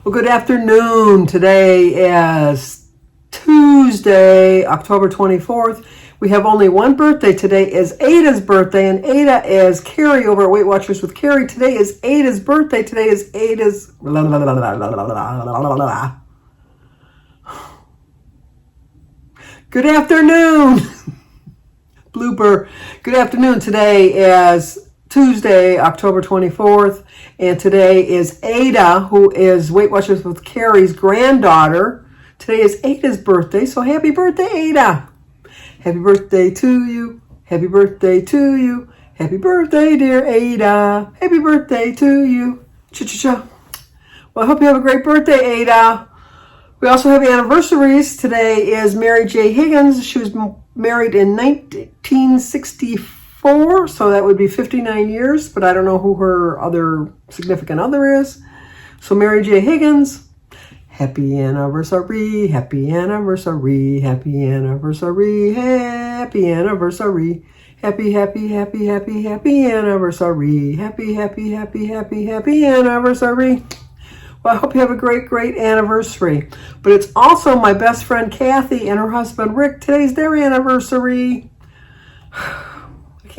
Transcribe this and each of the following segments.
Well, good afternoon. Today is Tuesday, October 24th. We have only one birthday. Today is Ada's birthday, and Ada is Carrie over at Weight Watchers with Carrie. Today is Ada's birthday. Today is Ada's... Good afternoon. Blooper. Good afternoon. Today is Tuesday, October 24th, and today is Ada, who is Weight Watchers with Carrie's granddaughter. Today is Ada's birthday, so happy birthday, Ada. Happy birthday to you. Happy birthday to you. Happy birthday, dear Ada. Happy birthday to you. Cha-cha-cha. Well, I hope you have a great birthday, Ada. We also have anniversaries. Today is Mary J. Higgins. She was married in 1964, so that would be 59 years, but I don't know who her other significant other is. So Mary J. Higgins, happy anniversary, happy anniversary, happy anniversary, happy anniversary, happy, happy, happy, happy, happy anniversary, happy, happy, happy, happy, happy anniversary. Well, I hope you have a great, great anniversary. But it's also my best friend Kathy and her husband Rick. Today's their anniversary.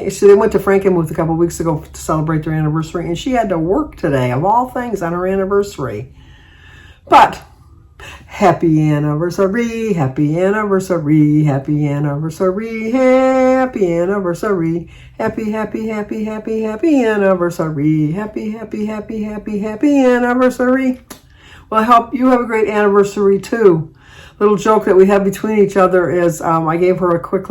So they went to Frankenmuth a couple of weeks ago to celebrate their anniversary, and she had to work today, of all things, on her anniversary. But happy anniversary, happy anniversary, happy anniversary, happy anniversary, happy, happy, happy, happy, happy anniversary, happy, happy, happy, happy, happy anniversary. Well, I hope you have a great anniversary too. Little joke that we have between each other is I gave her a quick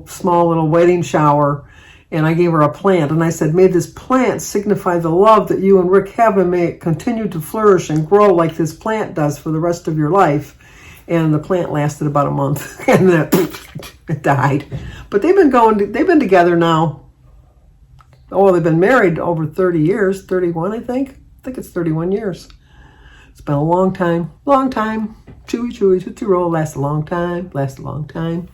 small little wedding shower, and I gave her a plant, and I said, may this plant signify the love that you and Rick have, and may it continue to flourish and grow like this plant does for the rest of your life. And the plant lasted about a month, and then it died. But they've been together now. Oh, they've been married over 30 years, 31, I think. I think it's 31 years. It's been a long time, long time. Chewy, chewy, tootsie roll, lasts a long time, lasts a long time.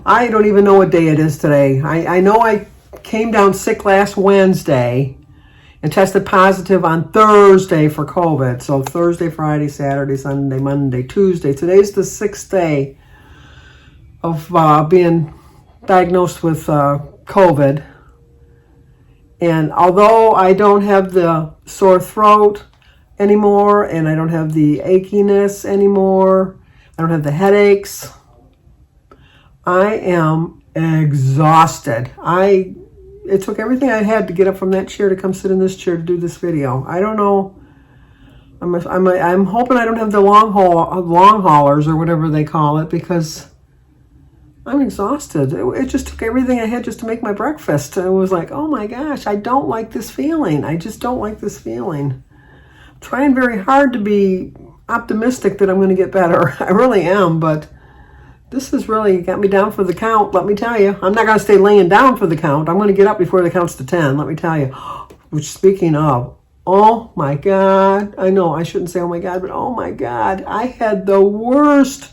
I don't even know what day it is today. I know I came down sick last Wednesday and tested positive on Thursday for COVID. So Thursday, Friday, Saturday, Sunday, Monday, Tuesday. Today's the 6th day of being diagnosed with COVID. And although I don't have the sore throat anymore, and I don't have the achiness anymore, I don't have the headaches, I am exhausted. It took everything I had to get up from that chair to come sit in this chair to do this video. I don't know. I'm hoping I don't have the long haulers or whatever they call it, because I'm exhausted. It just took everything I had just to make my breakfast. It was like, oh my gosh, I don't like this feeling. I just don't like this feeling. I'm trying very hard to be optimistic that I'm going to get better. I really am, but this has really got me down for the count, let me tell you. I'm not going to stay laying down for the count. I'm going to get up before the count's to 10, let me tell you. Which, speaking of, oh my God. I know I shouldn't say oh my God, but oh my God. I had the worst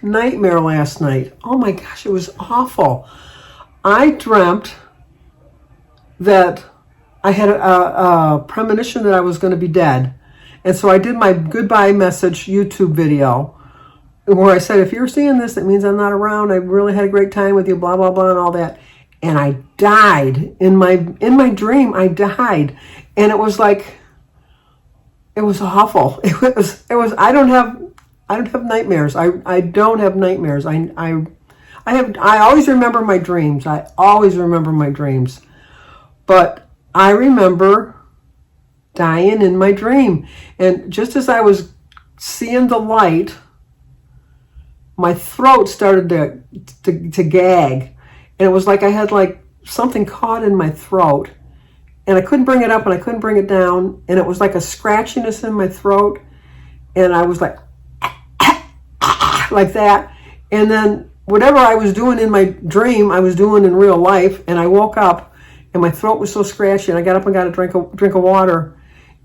nightmare last night. Oh my gosh, it was awful. I dreamt that I had a premonition that I was going to be dead. And so I did my goodbye message YouTube video, where I said, if you're seeing this, that means I'm not around. I really had a great time with you, blah, blah, blah, and all that. And I died. In my dream, I died. And it was like, it was awful. It was, I don't have nightmares. I don't have nightmares. I always remember my dreams. I always remember my dreams. But I remember dying in my dream. And just as I was seeing the light, my throat started to gag, and it was like I had something caught in my throat, and I couldn't bring it up and I couldn't bring it down, and it was like a scratchiness in my throat, and I was like like that, and then whatever I was doing in my dream, I was doing in real life, and I woke up, and my throat was so scratchy, and I got up and got a drink of water.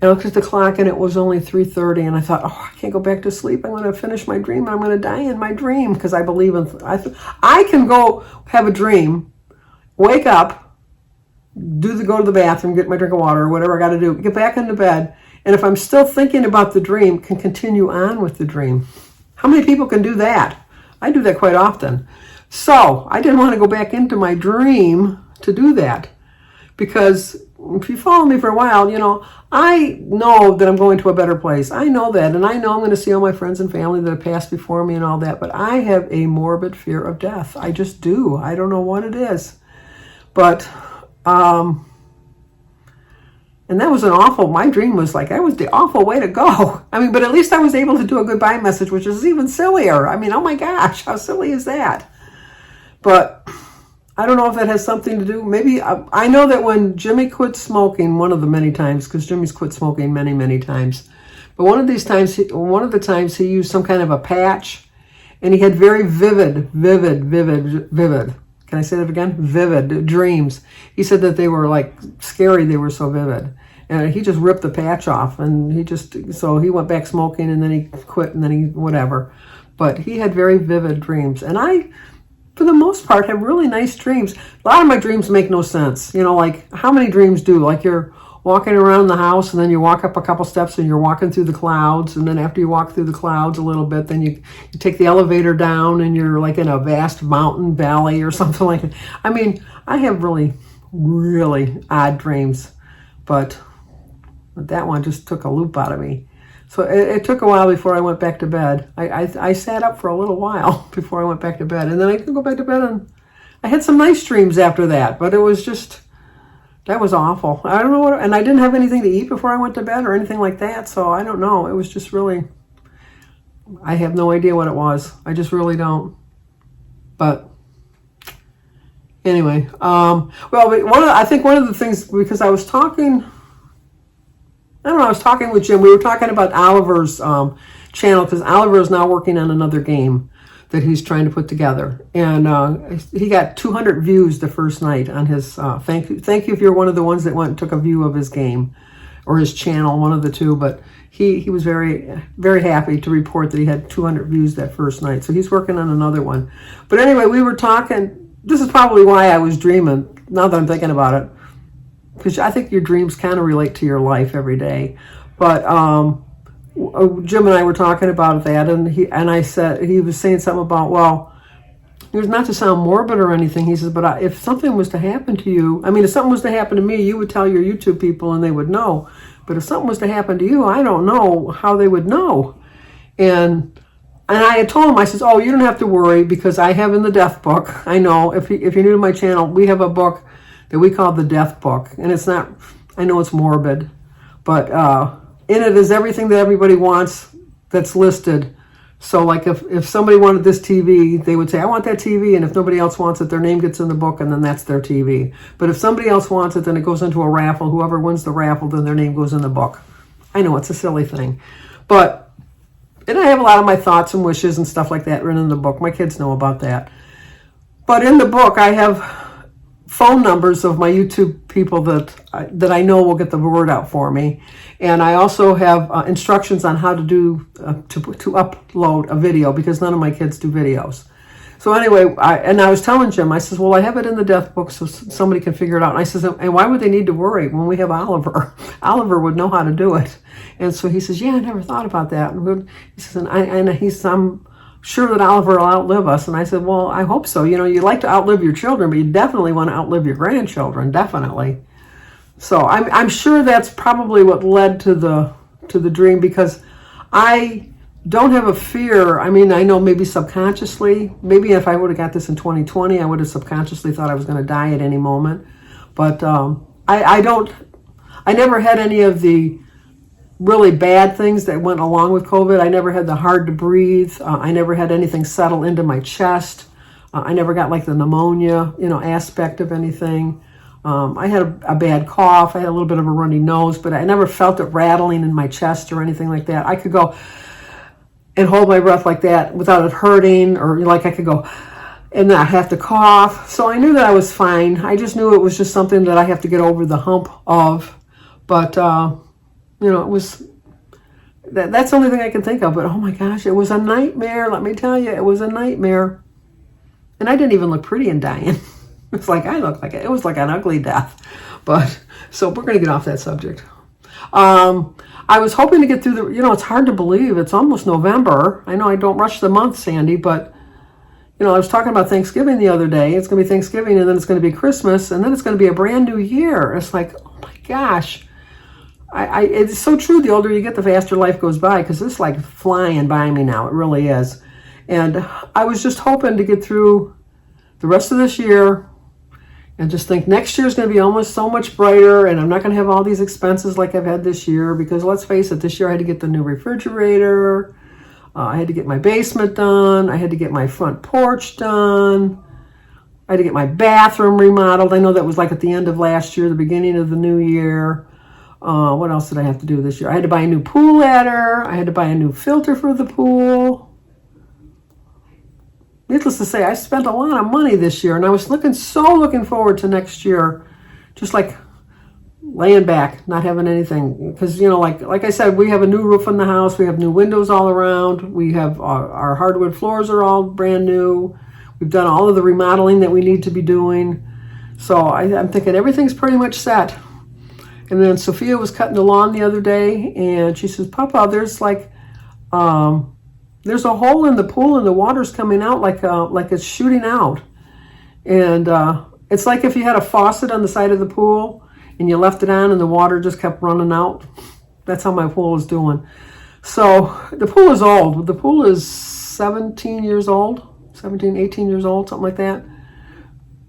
And I looked at the clock, and it was only 3:30, and I thought, oh, I can't go back to sleep. I'm going to finish my dream, and I'm going to die in my dream, because I believe in... I can go have a dream, wake up, go to the bathroom, get my drink of water or whatever I got to do, get back into bed. And if I'm still thinking about the dream, can continue on with the dream. How many people can do that? I do that quite often. So I didn't want to go back into my dream to do that, because if you follow me for a while, I know that I'm going to a better place. I know that, and I know I'm going to see all my friends and family that have passed before me and all that, but I have a morbid fear of death. I just do. I don't know what it is. But, and that was my dream was like, that was the awful way to go. I mean, but at least I was able to do a goodbye message, which is even sillier. I mean, oh my gosh, how silly is that? But I don't know if that has something to do. Maybe I know that when Jimmy quit smoking, one of the many times, because Jimmy's quit smoking many, many times, but one of the times he used some kind of a patch, and he had very vivid. Can I say that again? Vivid dreams. He said that they were like scary. They were so vivid, and he just ripped the patch off, and so he went back smoking, and then he quit, and then he whatever. But he had very vivid dreams, and I, for the most part, have really nice dreams. A lot of my dreams make no sense. Like how many dreams do? Like you're walking around the house and then you walk up a couple steps and you're walking through the clouds. And then after you walk through the clouds a little bit, then you take the elevator down and you're like in a vast mountain valley or something like that. I mean, I have really, really odd dreams, but that one just took a loop out of me. So it took a while before I went back to bed. I sat up for a little while before I went back to bed. And then I could go back to bed, and I had some nice dreams after that. But it was just, that was awful. I don't know what, and I didn't have anything to eat before I went to bed or anything like that. So I don't know. It was just really, I have no idea what it was. I just really don't. But anyway, I think one of the things, because I was talking with Jim. We were talking about Oliver's channel, because Oliver is now working on another game that he's trying to put together. And he got 200 views the first night on his, thank you if you're one of the ones that went and took a view of his game or his channel, one of the two. But he was very, very happy to report that he had 200 views that first night. So he's working on another one. But anyway, we were talking, this is probably why I was dreaming, now that I'm thinking about it, because I think your dreams kind of relate to your life every day. But Jim and I were talking about that, and he was saying something about, well, it was not to sound morbid or anything. He says, but if something was to happen to you, I mean, if something was to happen to me, you would tell your YouTube people and they would know. But if something was to happen to you, I don't know how they would know. And I had told him, I says, oh, you don't have to worry, because I have in the death book, I know, if you're new to my channel, we have a book that we call the death book. And it's not, I know it's morbid, but in it is everything that everybody wants that's listed. So like if somebody wanted this TV, they would say, I want that TV. And if nobody else wants it, their name gets in the book, and then that's their TV. But if somebody else wants it, then it goes into a raffle. Whoever wins the raffle, then their name goes in the book. I know it's a silly thing. And I have a lot of my thoughts and wishes and stuff like that written in the book. My kids know about that. But in the book, I have phone numbers of my YouTube people that I know will get the word out for me. And I also have instructions on how to do to upload a video, because none of my kids do videos. So anyway, I was telling Jim, I says, well, I have it in the death book so somebody can figure it out. And I says, and why would they need to worry when we have Oliver? Oliver would know how to do it. And so he says, yeah, I never thought about that. And he says, I'm sure that Oliver will outlive us. And I said, well, I hope so. You like to outlive your children, but you definitely want to outlive your grandchildren, definitely. So I'm sure that's probably what led to the dream, because I don't have a fear. I mean, I know maybe subconsciously, maybe if I would have got this in 2020, I would have subconsciously thought I was going to die at any moment. But I never had any of the really bad things that went along with COVID. I never had the hard to breathe. I never had anything settle into my chest. I never got like the pneumonia, aspect of anything. I had a bad cough. I had a little bit of a runny nose, but I never felt it rattling in my chest or anything like that. I could go and hold my breath like that without it hurting, or like I could go and not have to cough. So I knew that I was fine. I just knew it was just something that I have to get over the hump of. But it was, that's the only thing I can think of. But oh my gosh, it was a nightmare. Let me tell you, it was a nightmare. And I didn't even look pretty in dying. It's like I look like it. It was like an ugly death. But so we're going to get off that subject. I was hoping to get through it's hard to believe. It's almost November. I know I don't rush the month, Sandy, but, I was talking about Thanksgiving the other day. It's going to be Thanksgiving, and then it's going to be Christmas, and then it's going to be a brand new year. It's like, oh my gosh. It's so true. The older you get, the faster life goes by, because it's like flying by me now. It really is. And I was just hoping to get through the rest of this year and just think next year is going to be almost so much brighter, and I'm not going to have all these expenses like I've had this year, because let's face it, this year I had to get the new refrigerator. I had to get my basement done. I had to get my front porch done. I had to get my bathroom remodeled. I know that was like at the end of last year, the beginning of the new year. What else did I have to do this year? I had to buy a new pool ladder. I had to buy a new filter for the pool. Needless to say, I spent a lot of money this year, and I was looking forward to next year, just like laying back, not having anything. Because, like I said, we have a new roof on the house. We have new windows all around. We have our hardwood floors are all brand new. We've done all of the remodeling that we need to be doing. So I'm thinking everything's pretty much set. And then Sophia was cutting the lawn the other day, and she says, Papa, there's there's a hole in the pool, and the water's coming out like it's shooting out. And it's like if you had a faucet on the side of the pool and you left it on and the water just kept running out. That's how my pool is doing. So the pool is old. The pool is 18 years old, something like that.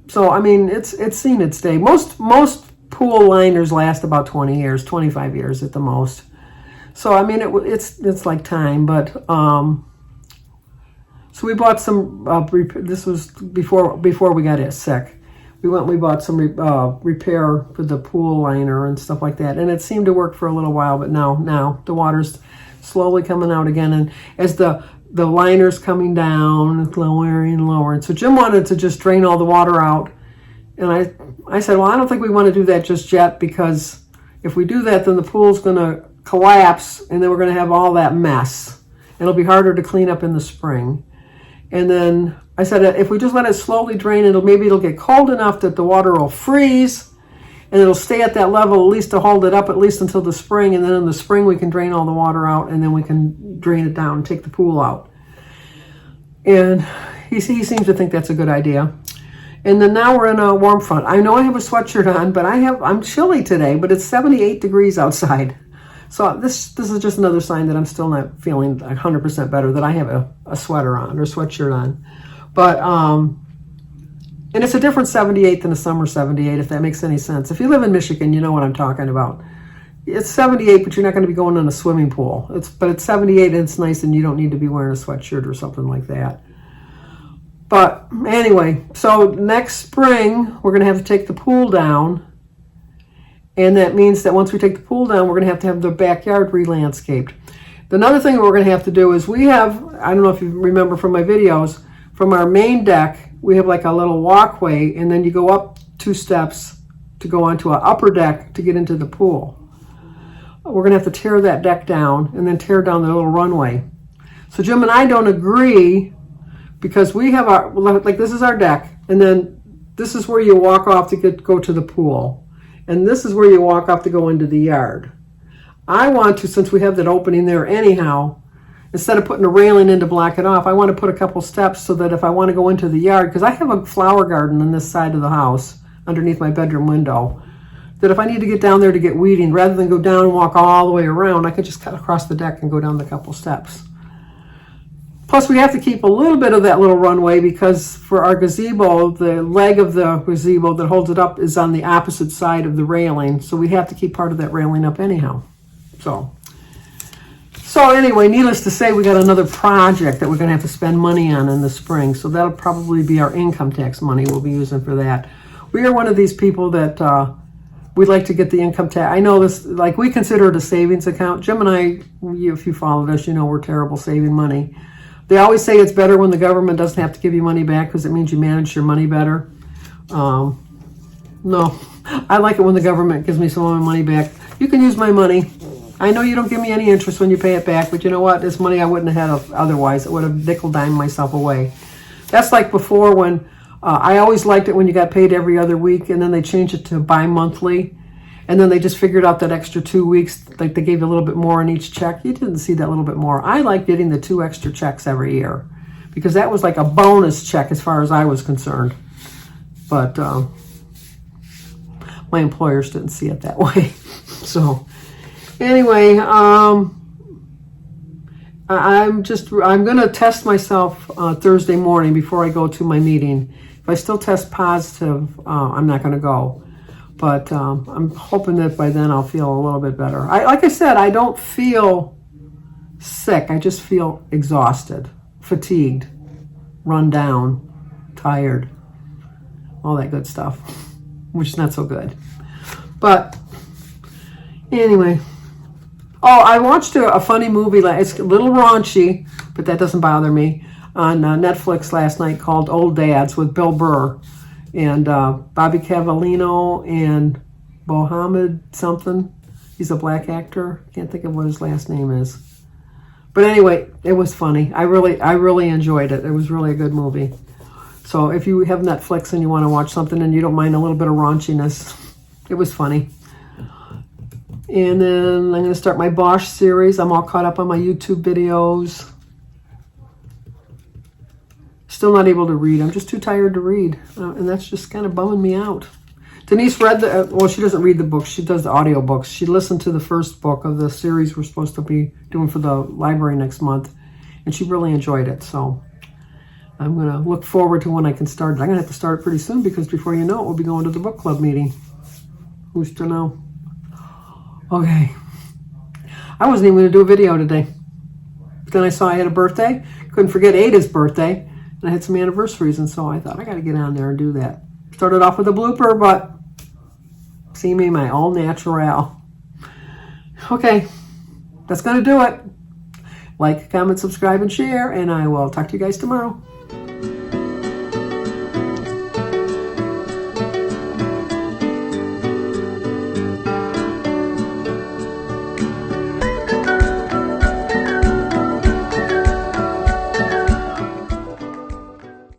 So, I mean, it's seen its day. Most pool liners last about 20 years, 25 years at the most. So, I mean, it's like time, but, so we bought some, this was before we got sick. We bought some repair for the pool liner and stuff like that. And it seemed to work for a little while, but now the water's slowly coming out again. And as the liner's coming down, it's lower and lower. And so Jim wanted to just drain all the water out. And I said, well, I don't think we want to do that just yet, because if we do that, then the pool's going to collapse, and then we're going to have all that mess. It'll be harder to clean up in the spring. And then I said, if we just let it slowly drain, maybe it'll get cold enough that the water will freeze, and it'll stay at that level at least to hold it up at least until the spring. And then in the spring we can drain all the water out, and then we can drain it down and take the pool out. And he seems to think that's a good idea. And then now we're in a warm front. I know I have a sweatshirt on, but I'm chilly today, but it's 78 degrees outside. So this is just another sign that I'm still not feeling 100% better, that I have a sweater on or sweatshirt on. But, and it's a different 78 than a summer 78, if that makes any sense. If you live in Michigan, you know what I'm talking about. It's 78, but you're not going to be going in a swimming pool. But it's 78 and it's nice, and you don't need to be wearing a sweatshirt or something like that. But anyway, so next spring, we're going to have to take the pool down. And that means that once we take the pool down, we're going to have the backyard re-landscaped. Another thing we're going to have to do is we have, I don't know if you remember from my videos, from our main deck, we have like a little walkway, and then you go up 2 steps to go onto an upper deck to get into the pool. We're going to have to tear that deck down and then tear down the little runway. So Jim and I don't agree, because we have this is our deck, and then this is where you walk off to go to the pool. And this is where you walk off to go into the yard. I want to, since we have that opening there anyhow, instead of putting a railing in to block it off, I want to put a couple steps so that if I want to go into the yard, because I have a flower garden on this side of the house underneath my bedroom window, that if I need to get down there to get weeding, rather than go down and walk all the way around, I could just cut across the deck and go down the couple steps. Plus, we have to keep a little bit of that little runway, because for our gazebo, the leg of the gazebo that holds it up is on the opposite side of the railing. So we have to keep part of that railing up anyhow. So anyway, needless to say, we got another project that we're going to have to spend money on in the spring. So that'll probably be our income tax money we'll be using for that. We are one of these people that we'd like to get the income tax. I know this, like, we consider it a savings account. Jim and I, if you followed us, you know we're terrible saving money. They always say it's better when the government doesn't have to give you money back, because it means you manage your money better. No, I like it when the government gives me some of my money back. You can use my money. I know you don't give me any interest when you pay it back, but you know what? It's money I wouldn't have had otherwise. It would have nickel-dimed myself away. That's like before when I always liked it when you got paid every other week, and then they changed it to bi-monthly. And then they just figured out that extra 2 weeks, like they gave you a little bit more in each check. You didn't see that little bit more. I like getting the 2 extra checks every year because that was like a bonus check as far as I was concerned. But my employers didn't see it that way. So anyway, I'm going to test myself Thursday morning before I go to my meeting. If I still test positive, I'm not going to go. But I'm hoping that by then I'll feel a little bit better. Like I said, I don't feel sick. I just feel exhausted, fatigued, run down, tired, all that good stuff, which is not so good. But anyway. Oh, I watched a funny movie. It's a little raunchy, but that doesn't bother me. On Netflix last night called Old Dads with Bill Burr and Bobby Cavallino and Mohammed something. He's a black actor. Can't think of what his last name is. But anyway, it was funny. I really enjoyed it. It was really a good movie. So if you have Netflix and you want to watch something and you don't mind a little bit of raunchiness, it was funny. And then I'm going to start my Bosch series. I'm all caught up on my YouTube videos. Still not able to read. I'm just too tired to read. And that's just kind of bumming me out. Denise read well, she doesn't read the books. She does the audio books. She listened to the first book of the series we're supposed to be doing for the library next month. And she really enjoyed it. So I'm going to look forward to when I can start. I'm going to have to start pretty soon because before you know it, we'll be going to the book club meeting. Who's to know? Okay. I wasn't even going to do a video today. But then I saw I had a birthday. Couldn't forget Ada's birthday. And I had some anniversaries. And so I thought, I got to get on there and do that. Started off with a blooper, but see me, my all natural. Okay. That's going to do it. Like, comment, subscribe, and share. And I will talk to you guys tomorrow.